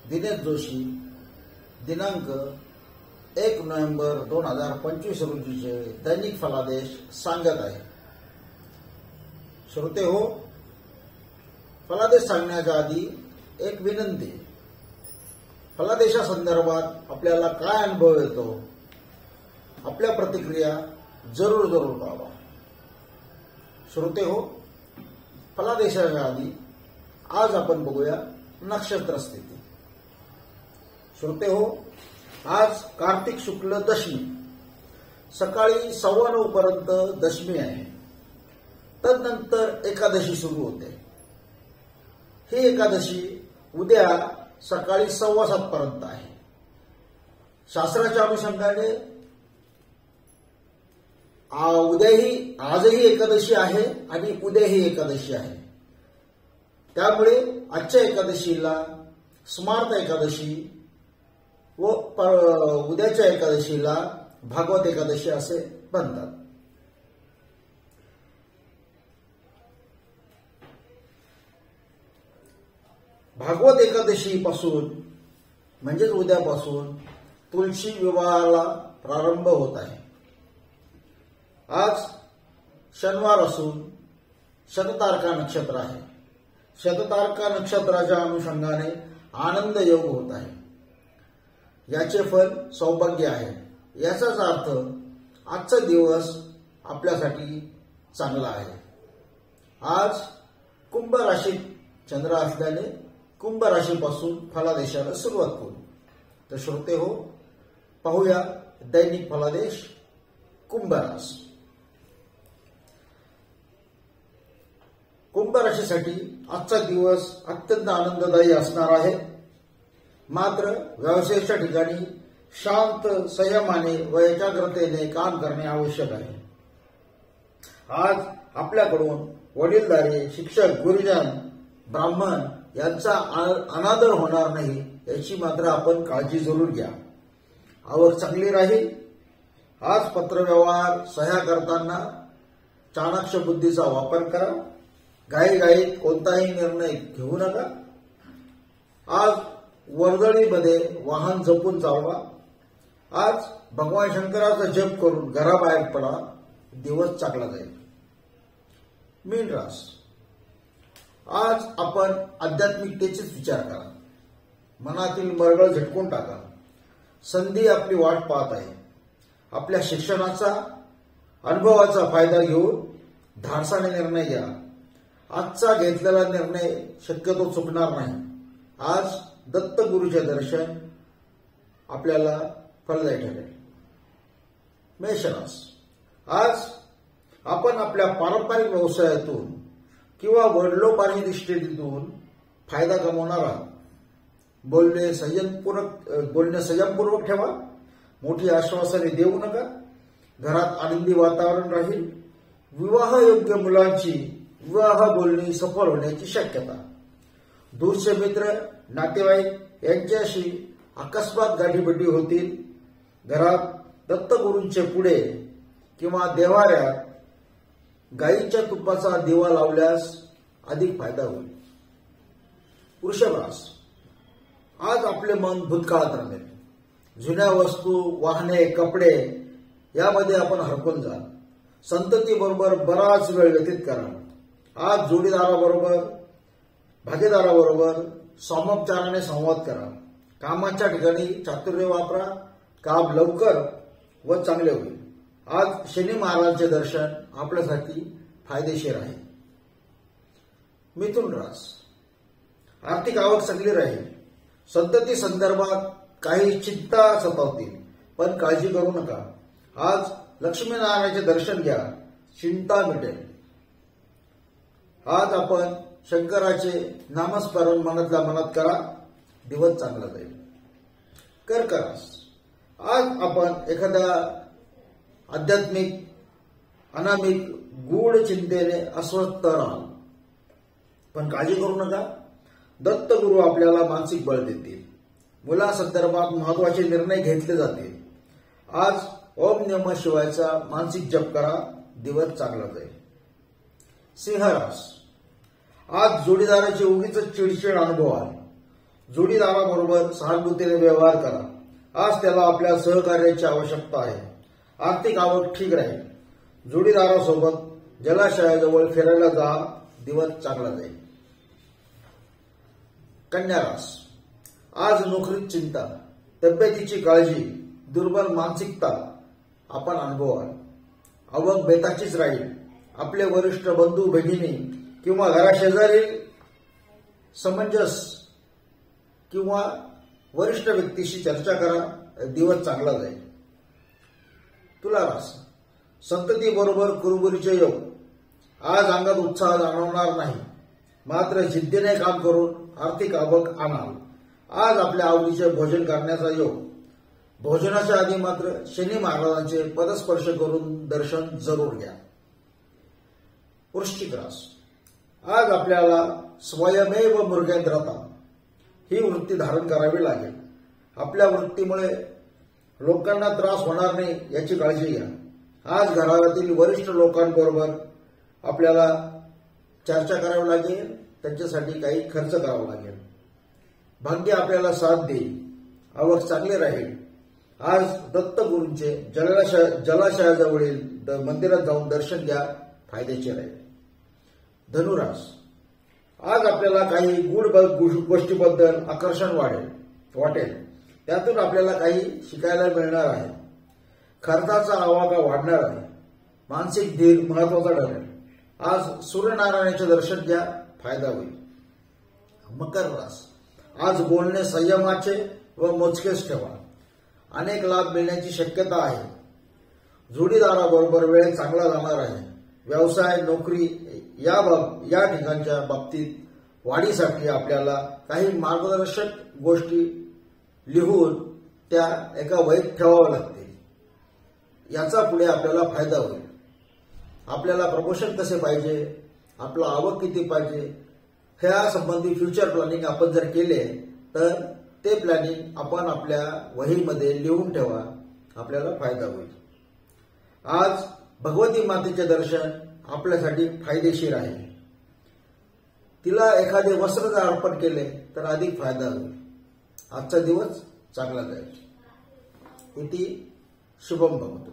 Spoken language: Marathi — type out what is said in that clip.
दिनेश जोशी दिनांक 1 नोव्हेंबर 2025 रोजीचे दैनिक फलादेश सांगत आहे। श्रोते हो, फलादेश सांगण्याच्या आधी एक विनंती, फलादेशासंदर्भात आपल्याला काय अनुभव येतो, आपल्या प्रतिक्रिया जरूर कळवा। श्रोते हो, फलादेशाच्या आधी आज आपण बघूया नक्षत्र स्थिती। श्रोते हो, आज कार्तिक शुक्ल दशमी, सकाळी 9:15 पर्यंत दशमी आहे। तदनंतर एकादशी सुरू होते। ही एकादशी उद्या सकाळी 7:15 पर्यंत आहे। शास्त्राच्या अनुषंगाने आजही एकादशी आहे आणि उद्याही एकादशी आहे। त्यामुळे आजच्या एकादशीला स्मार्त एकादशी व उद्याच्या एकादशीला भागवत एकादशी असे म्हणतात। भागवत एकादशी पासून म्हणजेच उद्यापासून तुलसी विवाहाला प्रारंभ होत आहे। आज शनिवार असून शततारका नक्षत्र आहे। शततारका नक्षत्राच्या अनुषंगाने आनंद योग होत आहे। याचे फल सौभाग्य आहे। याचाच अर्थ आजचा दिवस आपल्यासाठी चांगला आहे। आज कुंभ राशीत चंद्र असल्याने कुंभ राशीपासून फलादेशाला सुरुवात करू। तर श्रोते हो, पाहूया दैनिक फलादेश कुंभ राशी। कुंभ राशीसाठी आजचा दिवस अत्यंत आनंददायी असणार आहे। मात्र व्यवसायाच्या ठिकाणी शांत संयमाने व एकाग्रतेने काम करणे आवश्यक आहे। आज आपल्याकडून वडीलधारे, शिक्षक, गुरुजन, ब्राह्मण यांचा अनादर होणार नाही याची मात्र आपण काळजी जरूर घ्या। आवक चांगली राहील। आज पत्रव्यवहार सह्या करताना चाणाक्ष बुद्धीचा वापर करा। घाईघाईत कोणताही निर्णय घेऊ नका। आज वर्दळीमध्ये वाहन जपून चालवा। आज भगवान शंकराचा जप करून घराबाहेर पडा, दिवस चांगला जाईल। मीन राशी, आज आपण आध्यात्मिकतेचेच विचार करा। मनातील मरगळ झटकून टाका। संधी आपली वाट पाहत आहे। आपल्या शिक्षणाचा अनुभवाचा फायदा घेऊन धाडसाने निर्णय घ्या। आजचा घेतलेला निर्णय शक्यतो चुकणार नाही। आज दत्तगुरूचे दर्शन आपल्याला फलदायी ठरेल। मेष राशी, आज आपण आपल्या पारंपरिक व्यवसायातून किंवा वडिलोपार्जित दृष्टीतून फायदा कमवणार आहात। बोलणे संयमपूर्वक ठेवा। मोठी आश्वासने देऊ नका। घरात आनंदी वातावरण राहील। विवाहयोग्य मुलांची विवाह बोलणी सफल होण्याची शक्यता। दूरचे मित्र, नातेवाईक यांच्याशी अकस्मात गाठीभेटी होतील। घरात दत्तगुरूंचे पुढे किंवा देवाऱ्यात गायीच्या तुपाचा दिवा लावल्यास अधिक फायदा होईल। वृषभ राशी, आज आपले मन भूतकाळात रमेल। जुन्या वस्तू, वाहने, कपडे यामध्ये आपण हरपून जाल। संततीबरोबर बराच वेळ व्यतीत करा। आज जोडीदाराबरोबर, भागीदाराबरोबर समोपचाराने संवाद करा। कामाच्या ठिकाणी चातुर्य वापरा। काम लवकर व चांगले होईल। आज शनी महाराजांचे दर्शन आपल्यासाठी फायदेशीर आहे। मिथुन राशी, आर्थिक आवक चांगली राहील। संतती संदर्भात काही चिंता सतावतील, पण काळजी करू नका। आज लक्ष्मीनारायणाचे दर्शन घ्या, चिंता मिटेल। आज आपण शंकराचे नामस्मरण मनातल्या मनात करा, दिवस चांगला जाईल। कर्क राशी, आज आपण एखाद्या आध्यात्मिक, अनामिक, गूढ चिंतेने अस्वस्थ राहाल, पण काळजी करू नका। दत्तगुरू आपल्याला मानसिक बळ देतील। मुलासंदर्भात महत्वाचे निर्णय घेतले जातील। आज ओम नमः शिवायचा मानसिक जप करा, दिवस चांगला जाईल। सिंह राशी, आज जोडीदाराची उगीच चिडचिड अनुभवाल। जोडीदाराबरोबर सहानुभूतीने व्यवहार करा. आज त्याला आपल्या सहकार्याची आवश्यकता आहे. आर्थिक आवक ठीक राहील. जोडीदारासोबत जलाशयाजवळ फिरायला जा. दिवस चांगला जाईल. कन्या रास. आज नोकरीत चिंता, तब्येतीची काळजी, दुर्बल मानसिकता आपण अनुभवाल. आवक बेताचीच राहील. आपले वरिष्ठ बंधू भगिनी किंवा घराशेजारील समंजस किंवा वरिष्ठ व्यक्तीशी चर्चा करा. दिवस चांगला जाईल. तुला रास. संतती बरोबर कुरबुरीचे योग. आज अंगात उत्साह जाणवणार नाही, मात्र जिद्दीने काम करून आर्थिक आवक आणाल. आज आपल्या आवडीचे भोजन करण्याचा योग. भोजनाच्या आधी मात्र शनी महाराजांचे पदस्पर्श करून दर्शन जरूर घ्या. वृश्चिक रास. आज आपल्याला स्वयमेव मृगेंद्रता ही वृत्ती धारण करावी लागेल. आपल्या वृत्तीमुळे लोकांना त्रास होणार नाही याची काळजी घ्या. आज घरातील वरिष्ठ लोकांबरोबर आपल्याला चर्चा करावी लागेल. त्यांच्यासाठी काही खर्च करावा लागेल. भाग्य आपल्याला साथ देईल. आवक चांगली राहील. आज दत्तगुरूंचे जलाशयाजवळील मंदिरात जाऊन दर्शन घ्या. फायद्याचे राहील. धनुरास. आज आपल्याला काही गूढ गोष्टीबद्दल आकर्षण वाटेल. त्यातून आपल्याला काही शिकायला मिळणार आहे. खर्चाचा आवाका वाढणार आहे. मानसिक धीर महत्वाचा ठरेल. आज सूर्यनारायणाचे दर्शन घ्या. फायदा होईल. मकर रास. आज बोलणे संयमाचे व मोजकेच ठेवा. अनेक लाभ मिळण्याची शक्यता आहे. जोडीदाराबरोबर वेळ चांगला जाणार आहे. व्यवसाय, नोकरी या ठिकाणच्या बाबतीत वाढीसाठी आपल्याला काही मार्गदर्शक गोष्टी लिहून त्या एका वहीत ठेवाव्या लागतील. याचा पुढे आपल्याला फायदा होईल. आपल्याला प्रमोशन कसे पाहिजे, आपला आवक किती पाहिजे, ह्या संबंधी फ्युचर प्लॅनिंग आपण जर केले तर ते प्लॅनिंग आपण आपल्या वहीमध्ये लिहून ठेवा. आपल्याला फायदा होईल. आज भगवती मातेचे दर्शन आपल्यासाठी फायदेशीर आहे. तिला एखादे वस्त्र जर अर्पण केले तर अधिक फायदा होईल. आजचा दिवस चांगला जाईल. इति शुभम भवतु.